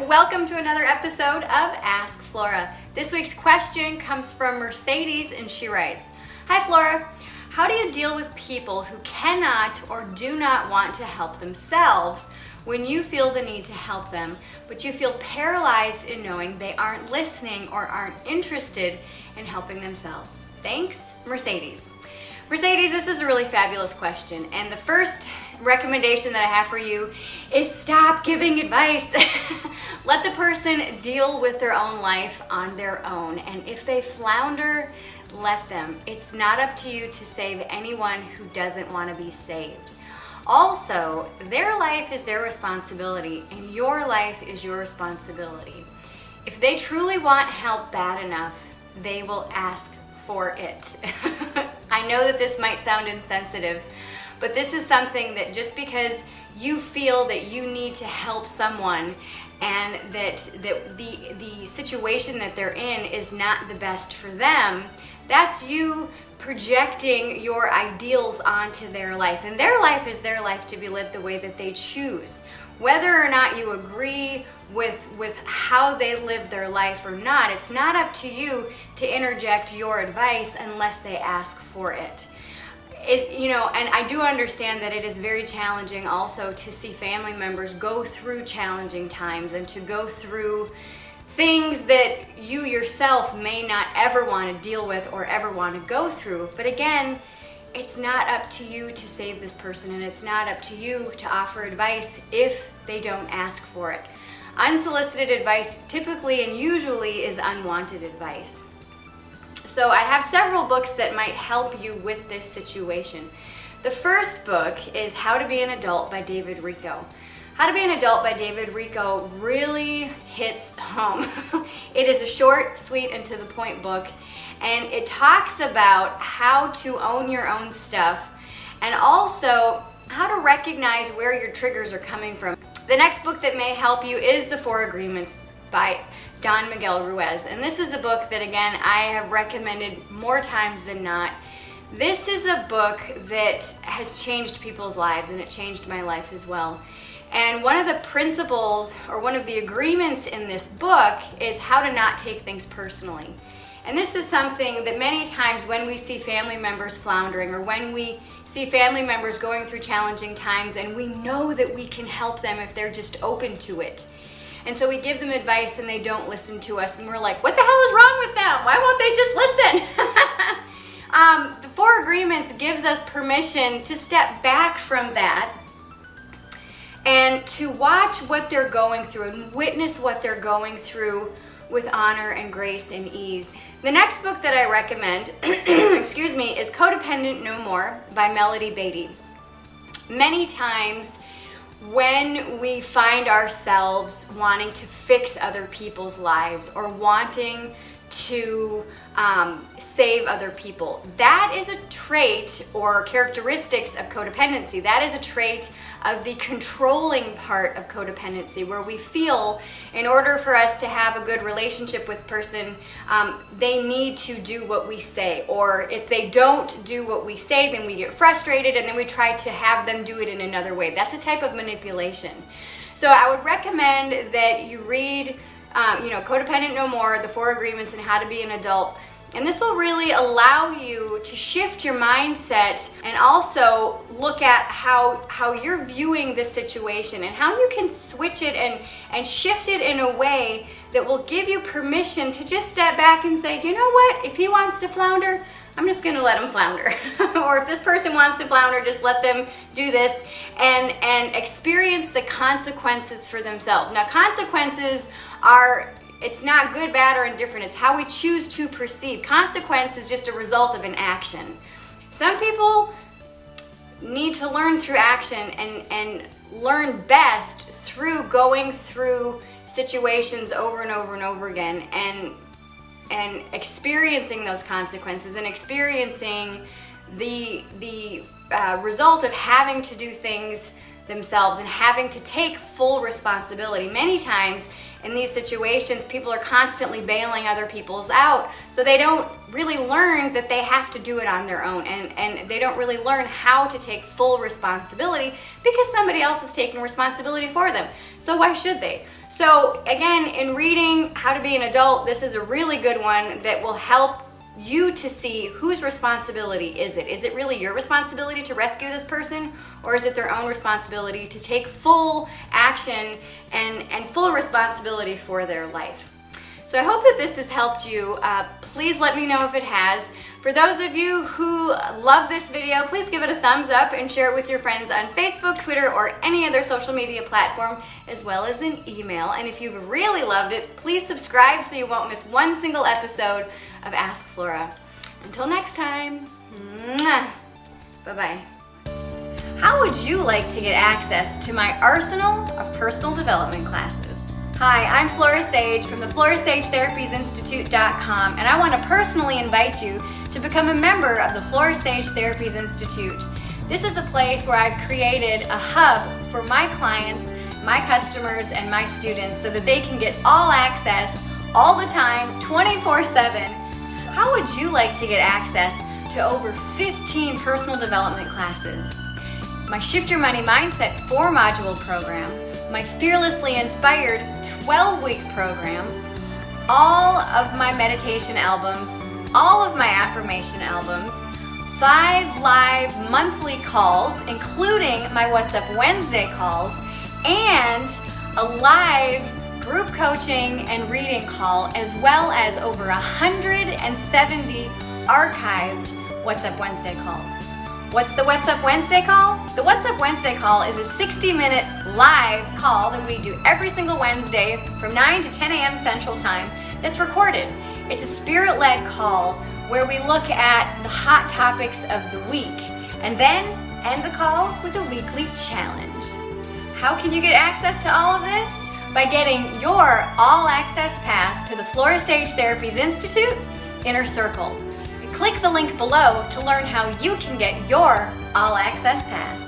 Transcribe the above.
Welcome to another episode of Ask Flora. This week's question comes from Mercedes, and she writes, "Hi Flora, how do you deal with people who cannot or do not want to help themselves when you feel the need to help them, but you feel paralyzed in knowing they aren't listening or aren't interested in helping themselves? Thanks, Mercedes." Mercedes, this is a really fabulous question, and the first recommendation that I have for you is stop giving advice. Let the person deal with their own life on their own, and if they flounder, let them. It's not up to you to save anyone who doesn't want to be saved. Also, their life is their responsibility, and your life is your responsibility. If they truly want help bad enough, they will ask for it. I know that this might sound insensitive, but this is something that just because you feel that you need to help someone and that the situation that they're in is not the best for them, that's you projecting your ideals onto their life. And their life is their life to be lived the way that they choose. Whether or not you agree with how they live their life or not, it's not up to you to interject your advice unless they ask for it. And I do understand that it is very challenging also to see family members go through challenging times and to go through things that you yourself may not ever want to deal with or ever want to go through. But again, it's not up to you to save this person, and it's not up to you to offer advice if they don't ask for it. Unsolicited advice typically and usually is unwanted advice. So I have several books that might help you with this situation. The first book is How to Be an Adult by David Richo. How to Be an Adult by David Richo really hits home. It is a short, sweet, and to the point book, and it talks about how to own your own stuff and also how to recognize where your triggers are coming from. The next book that may help you is The 4 Agreements by Don Miguel Ruiz, and this is a book that, again, I have recommended more times than not. This is a book that has changed people's lives, and it changed my life as well. And one of the principles, or one of the agreements in this book, is how to not take things personally. And this is something that many times when we see family members floundering, or when we see family members going through challenging times, and we know that we can help them if they're just open to it. And so we give them advice and they don't listen to us, and we're like, what the hell is wrong with them? Why won't they just listen? The 4 Agreements gives us permission to step back from that and to watch what they're going through and witness what they're going through with honor and grace and ease. The next book that I recommend, excuse me, is Codependent No More by Melody Beatty. Many times when we find ourselves wanting to fix other people's lives or wanting to save other people, that is a trait or characteristics of codependency. That is a trait of the controlling part of codependency, where we feel in order for us to have a good relationship with a person, they need to do what we say, or if they don't do what we say, then we get frustrated and then we try to have them do it in another way. That's a type of manipulation. So I would recommend that you read Codependent No More, The 4 Agreements, and How to Be an Adult. And this will really allow you to shift your mindset and also look at how you're viewing this situation and how you can switch it and shift it in a way that will give you permission to just step back and say, you know what, if he wants to flounder, I'm just going to let him flounder. Or if this person wants to flounder, just let them do this and experience the consequences for themselves. Now, consequences are, it's not good, bad, or indifferent. It's how we choose to perceive. Consequence is just a result of an action. Some people need to learn through action and learn best through going through situations over and over and over again and experiencing those consequences and experiencing the result of having to do things themselves and having to take full responsibility. Many times in these situations, people are constantly bailing other people's out, so they don't really learn that they have to do it on their own, and they don't really learn how to take full responsibility because somebody else is taking responsibility for them. So why should they? So again, in reading How to Be an Adult, this is a really good one that will help you to see whose responsibility is it. Is it really your responsibility to rescue this person, or is it their own responsibility to take full action and full responsibility for their life? So I hope that this has helped you. Please let me know if it has. For those of you who love this video, please give it a thumbs up and share it with your friends on Facebook, Twitter, or any other social media platform, as well as an email. And if you've really loved it, please subscribe so you won't miss one single episode of Ask Flora. Until next time, bye-bye. How would you like to get access to my arsenal of personal development classes? Hi, I'm Flora Sage from the FloraSageTherapiesInstitute.com, and I want to personally invite you to become a member of the Flora Sage Therapies Institute. This is a place where I've created a hub for my clients, my customers, and my students so that they can get all access all the time, 24/7. How would you like to get access to over 15 personal development classes? My Shift Your Money Mindset 4-module program, my Fearlessly Inspired 12-week program, all of my meditation albums, all of my affirmation albums, 5 live monthly calls, including my What's Up Wednesday calls, and a live group coaching and reading call, as well as over 170 archived What's Up Wednesday calls. What's the What's Up Wednesday call? The What's Up Wednesday call is a 60-minute live call that we do every single Wednesday from 9 to 10 a.m. Central Time that's recorded. It's a spirit-led call where we look at the hot topics of the week and then end the call with a weekly challenge. How can you get access to all of this? By getting your all-access pass to the Flora Sage Therapies Institute Inner Circle. Click the link below to learn how you can get your all-access pass.